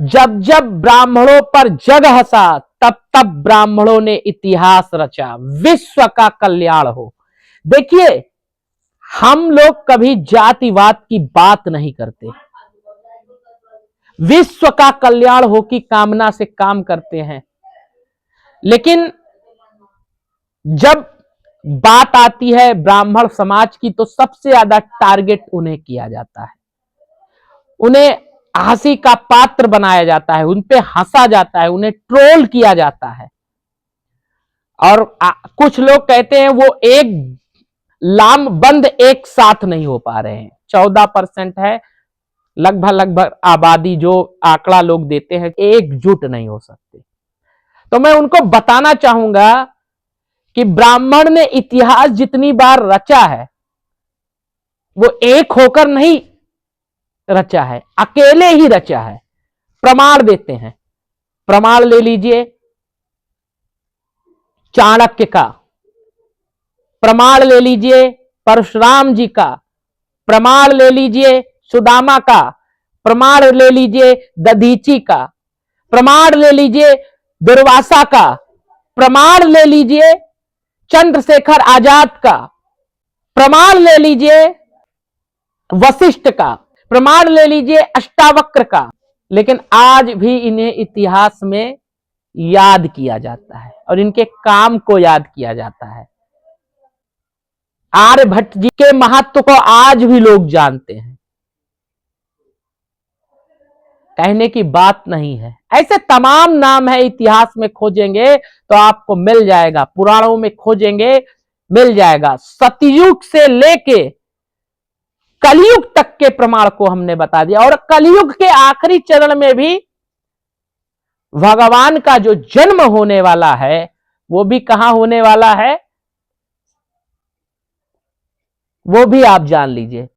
जब जब ब्राह्मणों पर जग हंसा तब तब ब्राह्मणों ने इतिहास रचा, विश्व का कल्याण हो। देखिए, हम लोग कभी जातिवाद की बात नहीं करते, विश्व का कल्याण हो की कामना से काम करते हैं। लेकिन जब बात आती है ब्राह्मण समाज की तो सबसे ज्यादा टारगेट उन्हें किया जाता है, उन्हें हंसी का पात्र बनाया जाता है, उन पे हंसा जाता है, उन्हें ट्रोल किया जाता है। और कुछ लोग कहते हैं वो एक लाम बंद एक साथ नहीं हो पा रहे हैं। 14% है लगभग आबादी, जो आंकड़ा लोग देते हैं, एकजुट नहीं हो सकते। तो मैं उनको बताना चाहूंगा कि ब्राह्मण ने इतिहास जितनी बार रचा है वो एक होकर नहीं रचा है, अकेले ही रचा है। प्रमाण देते हैं, प्रमाण ले लीजिए चाणक्य का, प्रमाण ले लीजिए परशुराम जी का, प्रमाण ले लीजिए सुदामा का, प्रमाण ले लीजिए दधीची का, प्रमाण ले लीजिए दुर्वासा का, प्रमाण ले लीजिए चंद्रशेखर आजाद का, प्रमाण ले लीजिए वशिष्ठ का, प्रमाण ले लीजिए अष्टावक्र का। लेकिन आज भी इन्हें इतिहास में याद किया जाता है और इनके काम को याद किया जाता है। आर्यभट्ट जी के महत्व को आज भी लोग जानते हैं, कहने की बात नहीं है। ऐसे तमाम नाम है, इतिहास में खोजेंगे तो आपको मिल जाएगा, पुराणों में खोजेंगे मिल जाएगा। सतयुग से लेके कलयुग तक के प्रमाण को हमने बता दिया, और कलयुग के आखिरी चरण में भी भगवान का जो जन्म होने वाला है वो भी कहां होने वाला है वो भी आप जान लीजिए।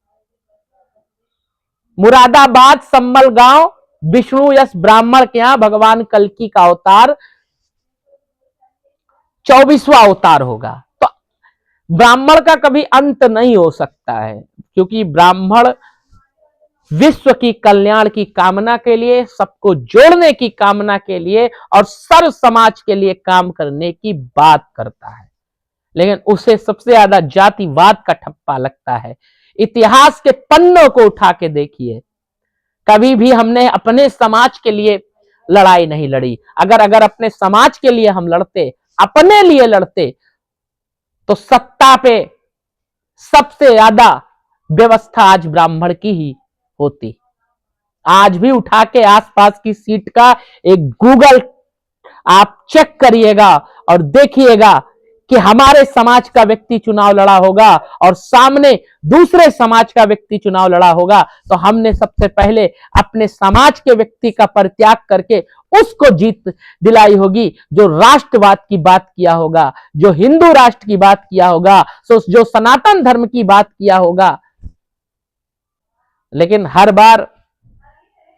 मुरादाबाद सम्मल गांव विष्णु यश ब्राह्मण के यहां भगवान कल्कि का अवतार 24वां अवतार होगा। तो ब्राह्मण का कभी अंत नहीं हो सकता है, क्योंकि ब्राह्मण विश्व की कल्याण की कामना के लिए, सबको जोड़ने की कामना के लिए और सर्व समाज के लिए काम करने की बात करता है। लेकिन उसे सबसे ज्यादा जातिवाद का ठप्पा लगता है। इतिहास के पन्नों को उठा के देखिए, कभी भी हमने अपने समाज के लिए लड़ाई नहीं लड़ी। अगर अपने समाज के लिए हम लड़ते, अपने लिए लड़ते, तो सत्ता पे सबसे ज्यादा व्यवस्था आज ब्राह्मण की ही होती। आज भी उठा के आसपास की सीट का एक गूगल आप चेक करिएगा और देखिएगा कि हमारे समाज का व्यक्ति चुनाव लड़ा होगा और सामने दूसरे समाज का व्यक्ति चुनाव लड़ा होगा, तो हमने सबसे पहले अपने समाज के व्यक्ति का परित्याग करके उसको जीत दिलाई होगी, जो राष्ट्रवाद की बात किया होगा, जो हिंदू राष्ट्र की बात किया होगा, जो सनातन धर्म की बात किया होगा। लेकिन हर बार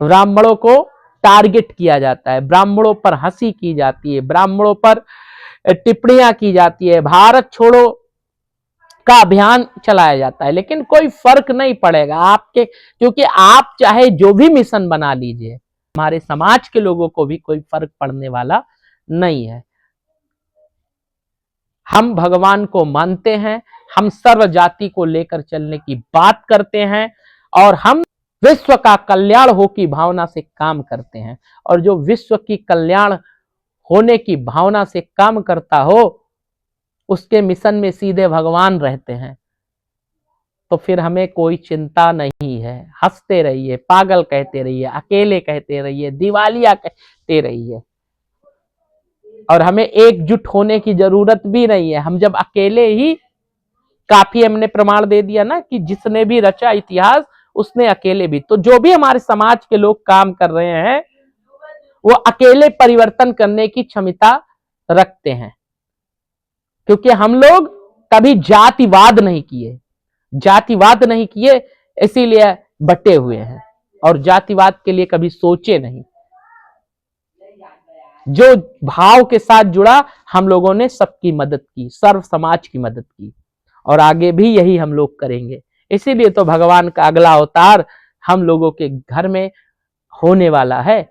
ब्राह्मणों को टारगेट किया जाता है, ब्राह्मणों पर हंसी की जाती है, ब्राह्मणों पर टिप्पणियां की जाती है, भारत छोड़ो का अभियान चलाया जाता है। लेकिन कोई फर्क नहीं पड़ेगा आपके, क्योंकि आप चाहे जो भी मिशन बना लीजिए, हमारे समाज के लोगों को भी कोई फर्क पड़ने वाला नहीं है। हम भगवान को मानते हैं, हम सर्व जाति को लेकर चलने की बात करते हैं और हम विश्व का कल्याण हो की भावना से काम करते हैं। और जो विश्व की कल्याण होने की भावना से काम करता हो, उसके मिशन में सीधे भगवान रहते हैं, तो फिर हमें कोई चिंता नहीं है। हंसते रहिए, पागल कहते रहिए, अकेले कहते रहिए, दिवालिया कहते रहिए, और हमें एकजुट होने की जरूरत भी नहीं है। हम जब अकेले ही काफी, हमने प्रमाण दे दिया ना कि जिसने भी रचा इतिहास उसने अकेले भी। तो जो भी हमारे समाज के लोग काम कर रहे हैं वो अकेले परिवर्तन करने की क्षमता रखते हैं, क्योंकि हम लोग कभी जातिवाद नहीं किए, इसीलिए बटे हुए हैं और जातिवाद के लिए कभी सोचे नहीं। जो भाव के साथ जुड़ा, हम लोगों ने सबकी मदद की, सर्व समाज की मदद की, और आगे भी यही हम लोग करेंगे। इसीलिए तो भगवान का अगला अवतार हम लोगों के घर में होने वाला है।